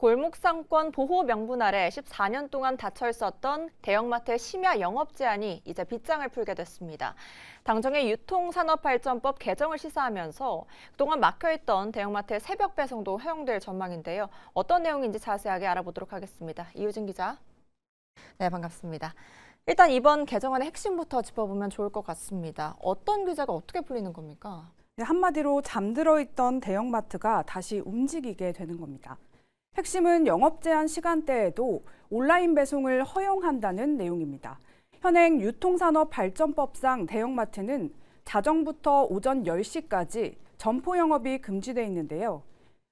골목상권 보호 명분 아래 14년 동안 닫혀 있었던 대형마트의 심야 영업 제한이 이제 빗장을 풀게 됐습니다. 당정의 유통산업발전법 개정을 시사하면서 그동안 막혀있던 대형마트의 새벽 배송도 허용될 전망인데요. 어떤 내용인지 자세하게 알아보도록 하겠습니다. 이유진 기자. 네, 반갑습니다. 일단 이번 개정안의 핵심부터 짚어보면 좋을 것 같습니다. 어떤 규제가 어떻게 풀리는 겁니까? 네, 한마디로 잠들어 있던 대형마트가 다시 움직이게 되는 겁니다. 핵심은 영업 제한 시간대에도 온라인 배송을 허용한다는 내용입니다. 현행 유통산업발전법상 대형마트는 자정부터 오전 10시까지 점포 영업이 금지돼 있는데요.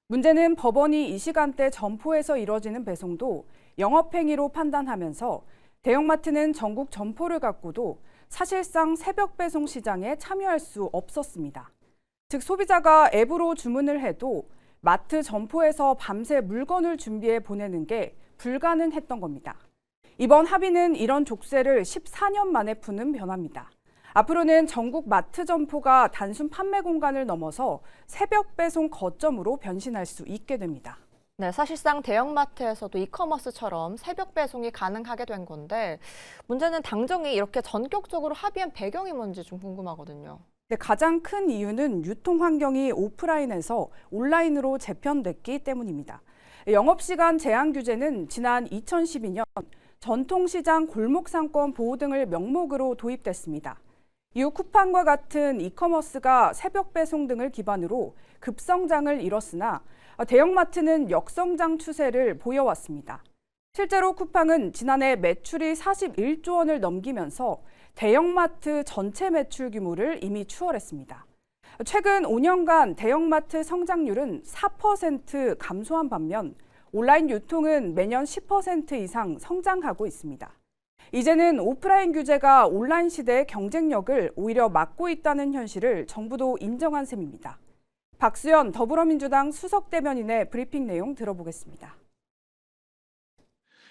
문제는 법원이 이 시간대 점포에서 이뤄지는 배송도 영업행위로 판단하면서 대형마트는 전국 점포를 갖고도 사실상 새벽 배송 시장에 참여할 수 없었습니다. 즉 소비자가 앱으로 주문을 해도 마트 점포에서 밤새 물건을 준비해 보내는 게 불가능했던 겁니다. 이번 합의는 이런 족쇄를 14년 만에 푸는 변화입니다. 앞으로는 전국 마트 점포가 단순 판매 공간을 넘어서 새벽 배송 거점으로 변신할 수 있게 됩니다. 네, 사실상 대형마트에서도 이커머스처럼 새벽 배송이 가능하게 된 건데 문제는 당정이 이렇게 전격적으로 합의한 배경이 뭔지 좀 궁금하거든요. 네, 가장 큰 이유는 유통 환경이 오프라인에서 온라인으로 재편됐기 때문입니다. 영업시간 제한 규제는 지난 2012년 전통시장 골목상권 보호 등을 명목으로 도입됐습니다. 이후 쿠팡과 같은 이커머스가 새벽 배송 등을 기반으로 급성장을 이뤘으나 대형마트는 역성장 추세를 보여왔습니다. 실제로 쿠팡은 지난해 매출이 41조 원을 넘기면서 대형마트 전체 매출 규모를 이미 추월했습니다. 최근 5년간 대형마트 성장률은 4% 감소한 반면 온라인 유통은 매년 10% 이상 성장하고 있습니다. 이제는 오프라인 규제가 온라인 시대의 경쟁력을 오히려 막고 있다는 현실을 정부도 인정한 셈입니다. 박수현 더불어민주당 수석대변인의 브리핑 내용 들어보겠습니다.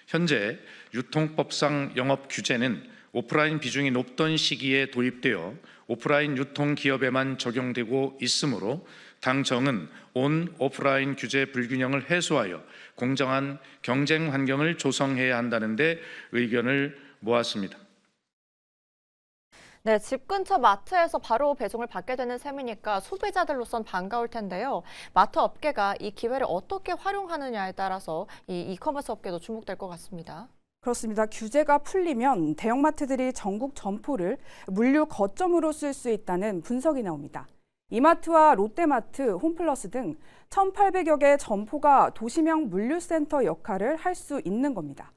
현재 유통법상 영업 규제는 오프라인 비중이 높던 시기에 도입되어 오프라인 유통 기업에만 적용되고 있으므로 당정은 온 오프라인 규제 불균형을 해소하여 공정한 경쟁 환경을 조성해야 한다는 데 의견을 모았습니다. 네, 집 근처 마트에서 바로 배송을 받게 되는 셈이니까 소비자들로선 반가울 텐데요. 마트 업계가 이 기회를 어떻게 활용하느냐에 따라서 이 이커머스 업계도 주목될 것 같습니다. 그렇습니다. 규제가 풀리면 대형마트들이 전국 점포를 물류 거점으로 쓸 수 있다는 분석이 나옵니다. 이마트와 롯데마트, 홈플러스 등 1,800여 개 점포가 도시명 물류센터 역할을 할 수 있는 겁니다.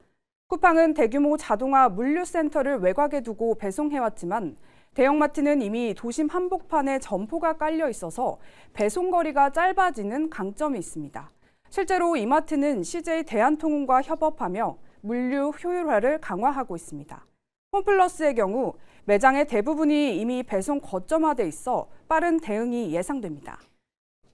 쿠팡은 대규모 자동화 물류센터를 외곽에 두고 배송해왔지만 대형마트는 이미 도심 한복판에 점포가 깔려 있어서 배송거리가 짧아지는 강점이 있습니다. 실제로 이마트는 CJ 대한통운과 협업하며 물류 효율화를 강화하고 있습니다. 홈플러스의 경우 매장의 대부분이 이미 배송 거점화돼 있어 빠른 대응이 예상됩니다.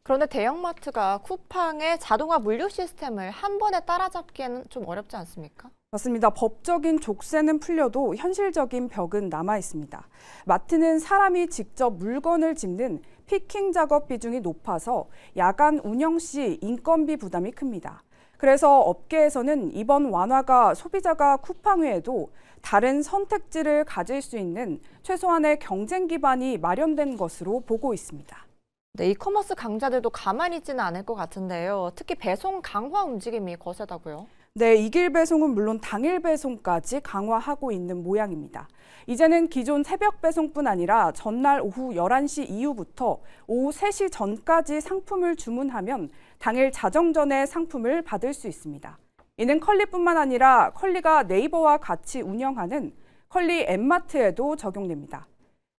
그런데 대형마트가 쿠팡의 자동화 물류 시스템을 한 번에 따라잡기에는 좀 어렵지 않습니까? 맞습니다. 법적인 족쇄는 풀려도 현실적인 벽은 남아 있습니다. 마트는 사람이 직접 물건을 짚는 피킹 작업 비중이 높아서 야간 운영 시 인건비 부담이 큽니다. 그래서 업계에서는 이번 완화가 소비자가 쿠팡 외에도 다른 선택지를 가질 수 있는 최소한의 경쟁 기반이 마련된 것으로 보고 있습니다. 네, 이커머스 강자들도 가만히 있지는 않을 것 같은데요. 특히 배송 강화 움직임이 거세다고요? 네, 이길 배송은 물론 당일 배송까지 강화하고 있는 모양입니다. 이제는 기존 새벽 배송뿐 아니라 전날 오후 11시 이후부터 오후 3시 전까지 상품을 주문하면 당일 자정 전에 상품을 받을 수 있습니다. 이는 컬리뿐만 아니라 컬리가 네이버와 같이 운영하는 컬리 앱마트에도 적용됩니다.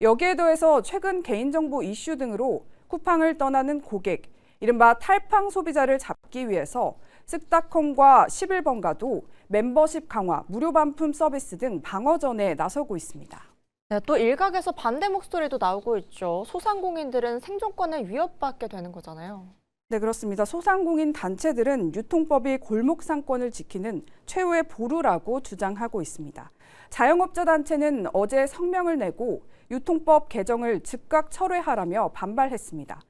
여기에 더해서 최근 개인정보 이슈 등으로 쿠팡을 떠나는 고객, 이른바 탈팡 소비자를 잡기 위해서 쓱닷컴과 11번가도 멤버십 강화, 무료 반품 서비스 등 방어전에 나서고 있습니다. 네, 또 일각에서 반대 목소리도 나오고 있죠. 소상공인들은 생존권을 위협받게 되는 거잖아요. 네, 그렇습니다. 소상공인 단체들은 유통법이 골목 상권을 지키는 최후의 보루라고 주장하고 있습니다. 자영업자 단체는 어제 성명을 내고 유통법 개정을 즉각 철회하라며 반발했습니다.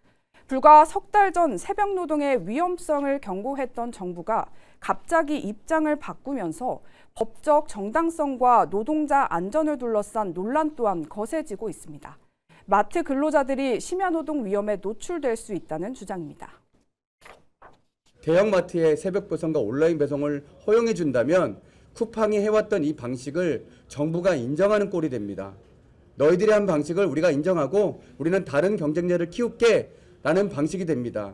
불과 석 달 전 새벽 노동의 위험성을 경고했던 정부가 갑자기 입장을 바꾸면서 법적 정당성과 노동자 안전을 둘러싼 논란 또한 거세지고 있습니다. 마트 근로자들이 심야 노동 위험에 노출될 수 있다는 주장입니다. 대형마트의 새벽 배송과 온라인 배송을 허용해 준다면 쿠팡이 해왔던 이 방식을 정부가 인정하는 꼴이 됩니다. 너희들이 한 방식을 우리가 인정하고 우리는 다른 경쟁력을 키울게 라는 방식이 됩니다.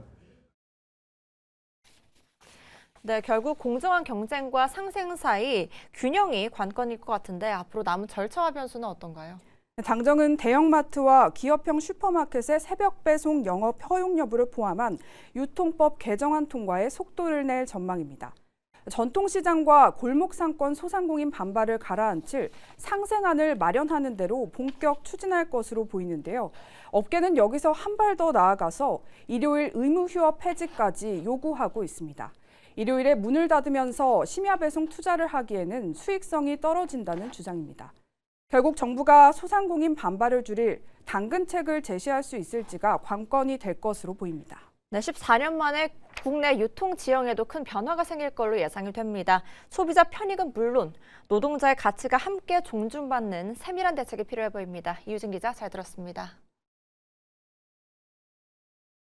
네, 결국 공정한 경쟁과 상생 사이 균형이 관건일 것 같은데 앞으로 남은 절차와 변수는 어떤가요? 당정은 대형마트와 기업형 슈퍼마켓의 새벽 배송 영업 허용 여부를 포함한 유통법 개정안 통과에 속도를 낼 전망입니다. 전통시장과 골목상권 소상공인 반발을 가라앉힐 상생안을 마련하는 대로 본격 추진할 것으로 보이는데요. 업계는 여기서 한 발 더 나아가서 일요일 의무휴업 폐지까지 요구하고 있습니다. 일요일에 문을 닫으면서 심야 배송 투자를 하기에는 수익성이 떨어진다는 주장입니다. 결국 정부가 소상공인 반발을 줄일 당근책을 제시할 수 있을지가 관건이 될 것으로 보입니다. 네, 14년 만에 국내 유통 지형에도 큰 변화가 생길 걸로 예상이 됩니다. 소비자 편익은 물론 노동자의 가치가 함께 존중받는 세밀한 대책이 필요해 보입니다. 이유진 기자 잘 들었습니다.